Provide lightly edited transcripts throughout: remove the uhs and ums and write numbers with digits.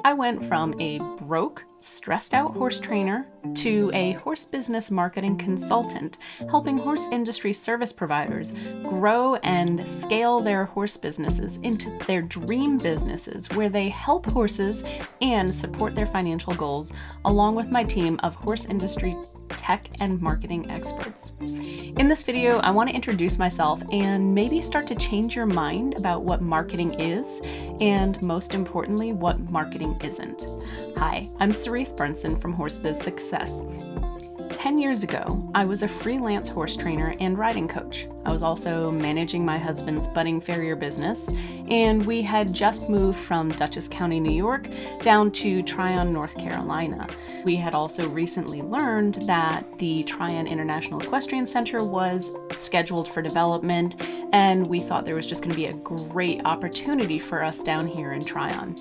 I went from a broke, stressed out horse trainer to a horse business marketing consultant, helping horse industry service providers grow and scale their horse businesses into their dream businesses where they help horses and support their financial goals, along with my team of horse industry tech and marketing experts. In this video, I want to introduce myself and maybe start to change your mind about what marketing is, and most importantly, what marketing isn't. Hi, I'm Cerise Brunson from Horse Biz Success. 10 years ago, I was a freelance horse trainer and riding coach. I was also managing my husband's budding farrier business, and we had just moved from Dutchess County, New York, down to Tryon, North Carolina. We had also recently learned that the Tryon International Equestrian Center was scheduled for development, and we thought there was just going to be a great opportunity for us down here in Tryon.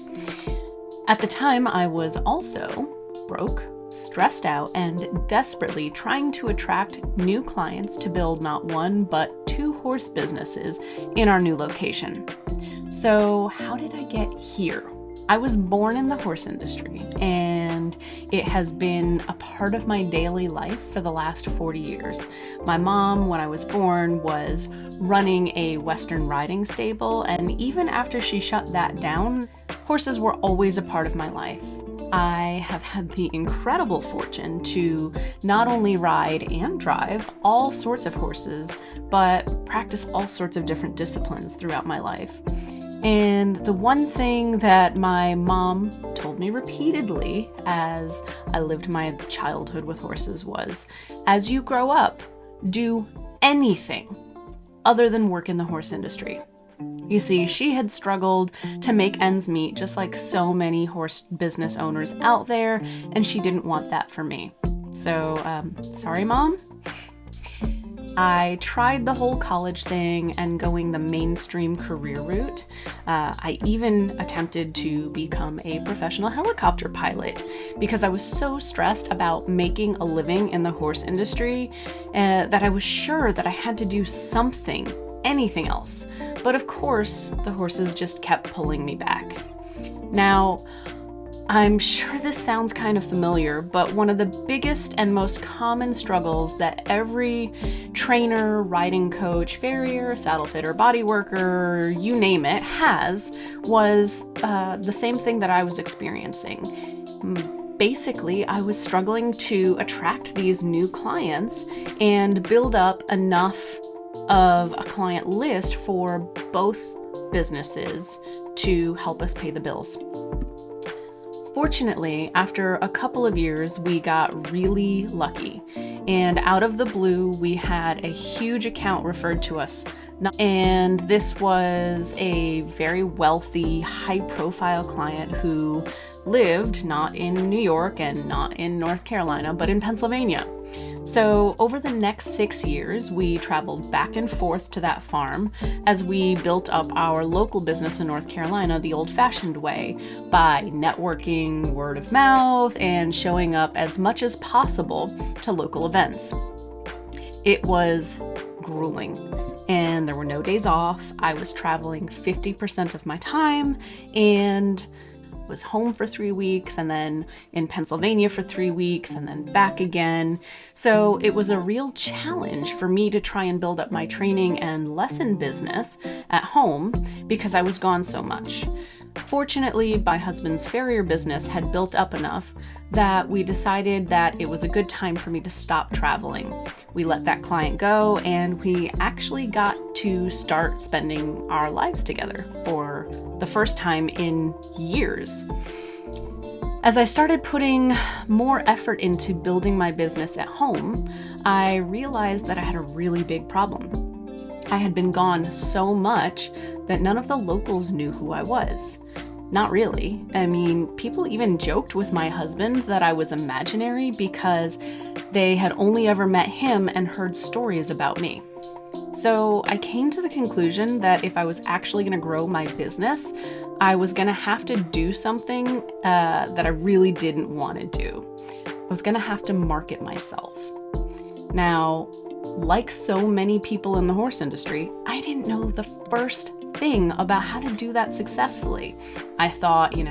At the time, I was also broke, stressed out, and desperately trying to attract new clients to build not one, but two horse businesses in our new location. So how did I get here? I was born in the horse industry, and it has been a part of my daily life for the last 40 years. My mom, when I was born, was running a Western riding stable, and even after she shut that down, horses were always a part of my life. I have had the incredible fortune to not only ride and drive all sorts of horses, but practice all sorts of different disciplines throughout my life. And the one thing that my mom told me repeatedly as I lived my childhood with horses was, as you grow up, do anything other than work in the horse industry. You see, she had struggled to make ends meet just like so many horse business owners out there, and she didn't want that for me. So, sorry, Mom. I tried the whole college thing and going the mainstream career route. I even attempted to become a professional helicopter pilot because I was so stressed about making a living in the horse industry that I was sure that I had to do anything else. But of course, the horses just kept pulling me back. Now, I'm sure this sounds kind of familiar, but one of the biggest and most common struggles that every trainer, riding coach, farrier, saddle fitter, body worker, you name it, was the same thing that I was experiencing. Basically, I was struggling to attract these new clients and build up enough of a client list for both businesses to help us pay the bills. Fortunately, after a couple of years, we got really lucky, and out of the blue, we had a huge account referred to us. And this was a very wealthy, high-profile client who lived not in New York and not in North Carolina, but in Pennsylvania. So over the next 6 years, we traveled back and forth to that farm as we built up our local business in North Carolina the old-fashioned way, by networking, word of mouth, and showing up as much as possible to local events. It was grueling, and there were no days off. I was traveling 50% of my time, and was home for 3 weeks, and then in Pennsylvania for 3 weeks, and then back again. So it was a real challenge for me to try and build up my training and lesson business at home because I was gone so much. Fortunately, my husband's farrier business had built up enough that we decided that it was a good time for me to stop traveling. We let that client go, and we actually got to start spending our lives together for the first time in years. As I started putting more effort into building my business at home, I realized that I had a really big problem. I had been gone so much that none of the locals knew who I was. Not really. I mean, people even joked with my husband that I was imaginary because they had only ever met him and heard stories about me. So I came to the conclusion that if I was actually going to grow my business, I was going to have to do something that I really didn't want to do. I was going to have to market myself. Now, like so many people in the horse industry, I didn't know the first thing about how to do that successfully. I thought, I'm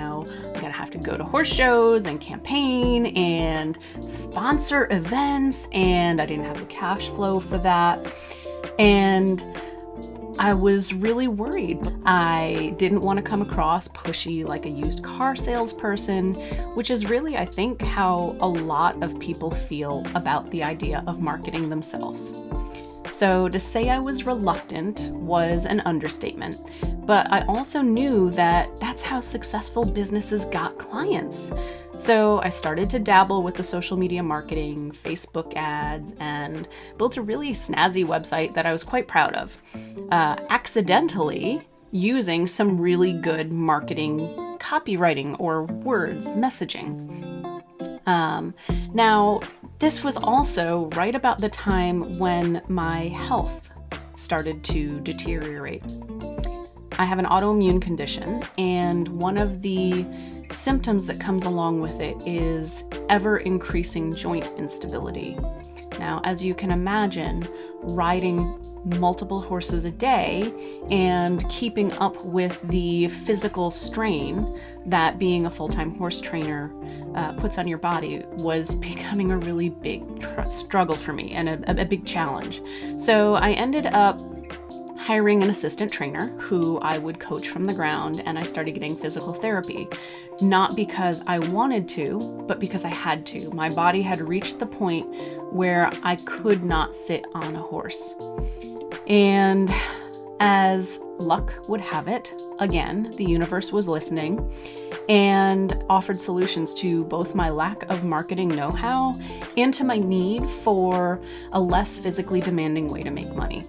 gonna have to go to horse shows and campaign and sponsor events, and I didn't have the cash flow for that. And I was really worried. I didn't want to come across pushy like a used car salesperson, which is really, I think, how a lot of people feel about the idea of marketing themselves. So to say I was reluctant was an understatement, but I also knew that that's how successful businesses got clients. So I started to dabble with the social media marketing, Facebook ads, and built a really snazzy website that I was quite proud of, accidentally using some really good marketing copywriting or words, messaging. Now, this was also right about the time when my health started to deteriorate. I have an autoimmune condition, and one of the symptoms that comes along with it is ever-increasing joint instability. Now, as you can imagine, riding multiple horses a day and keeping up with the physical strain that being a full-time horse trainer puts on your body was becoming a really big struggle for me and a big challenge. So I ended up hiring an assistant trainer who I would coach from the ground, and I started getting physical therapy, not because I wanted to, but because I had to. My body had reached the point where I could not sit on a horse. And as luck would have it, again, the universe was listening and offered solutions to both my lack of marketing know-how and to my need for a less physically demanding way to make money.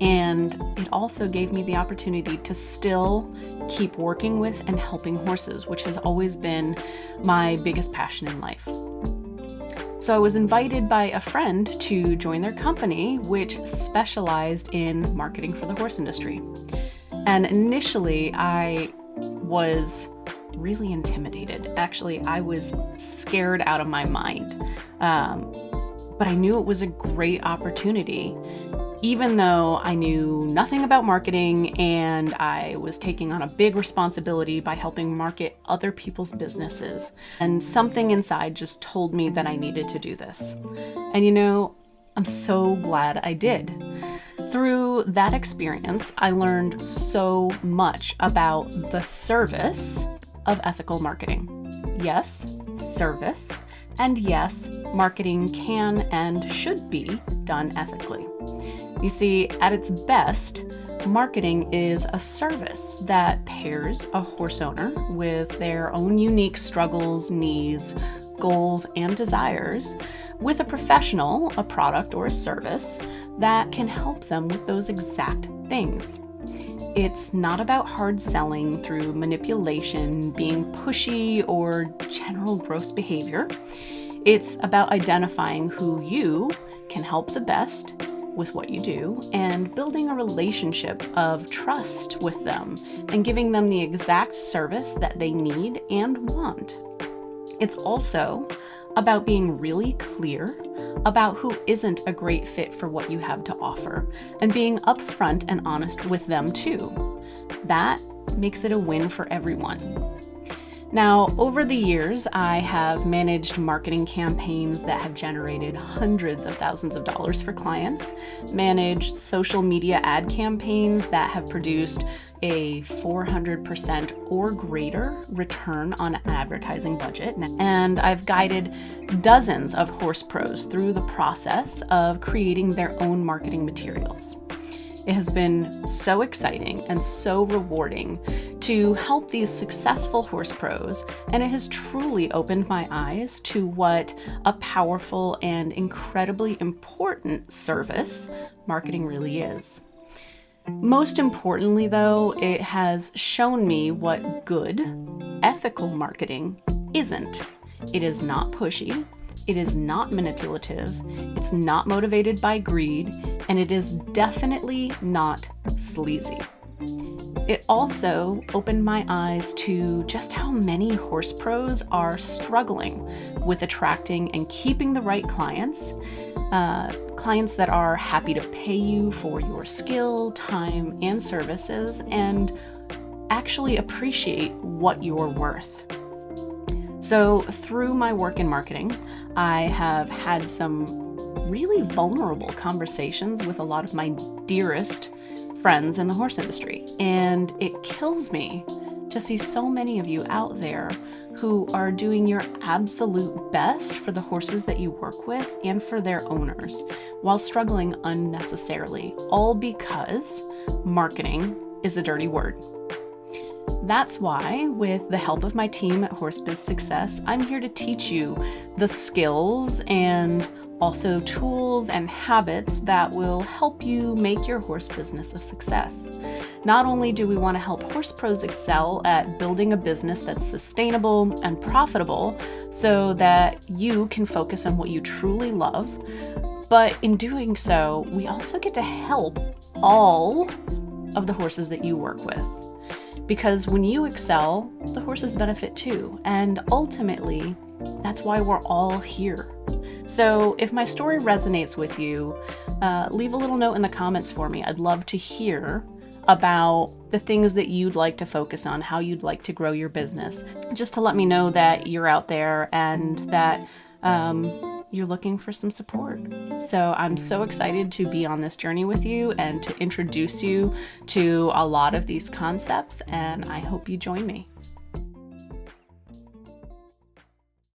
And it also gave me the opportunity to still keep working with and helping horses, which has always been my biggest passion in life. So I was invited by a friend to join their company, which specialized in marketing for the horse industry. And initially, I was really intimidated. Actually, I was scared out of my mind. But I knew it was a great opportunity, even though I knew nothing about marketing and I was taking on a big responsibility by helping market other people's businesses. And something inside just told me that I needed to do this. And I'm so glad I did. Through that experience, I learned so much about the service of ethical marketing. Yes, service. And yes, marketing can and should be done ethically. You see, at its best, marketing is a service that pairs a horse owner with their own unique struggles, needs, goals, and desires with a professional, a product, or a service that can help them with those exact things. It's not about hard selling through manipulation, being pushy, or general gross behavior. It's about identifying who you can help the best with what you do and building a relationship of trust with them and giving them the exact service that they need and want. It's also about being really clear about who isn't a great fit for what you have to offer and being upfront and honest with them too. That makes it a win for everyone. Now, over the years, I have managed marketing campaigns that have generated hundreds of thousands of dollars for clients, managed social media ad campaigns that have produced a 400% or greater return on advertising budget, and I've guided dozens of horse pros through the process of creating their own marketing materials. It has been so exciting and so rewarding to help these successful horse pros, and it has truly opened my eyes to what a powerful and incredibly important service marketing really is. Most importantly, though, it has shown me what good, ethical marketing isn't. It is not pushy. It is not manipulative, it's not motivated by greed, and it is definitely not sleazy. It also opened my eyes to just how many horse pros are struggling with attracting and keeping the right clients, clients that are happy to pay you for your skill, time, and services, and actually appreciate what you're worth. So through my work in marketing, I have had some really vulnerable conversations with a lot of my dearest friends in the horse industry. And it kills me to see so many of you out there who are doing your absolute best for the horses that you work with and for their owners while struggling unnecessarily, all because marketing is a dirty word. That's why, with the help of my team at HorseBiz Success, I'm here to teach you the skills and also tools and habits that will help you make your horse business a success. Not only do we want to help horse pros excel at building a business that's sustainable and profitable so that you can focus on what you truly love, but in doing so, we also get to help all of the horses that you work with. Because when you excel, the horses benefit too. And ultimately, that's why we're all here. So if my story resonates with you, leave a little note in the comments for me. I'd love to hear about the things that you'd like to focus on, how you'd like to grow your business, just to let me know that you're out there and that you're looking for some support. So I'm so excited to be on this journey with you and to introduce you to a lot of these concepts, and I hope you join me.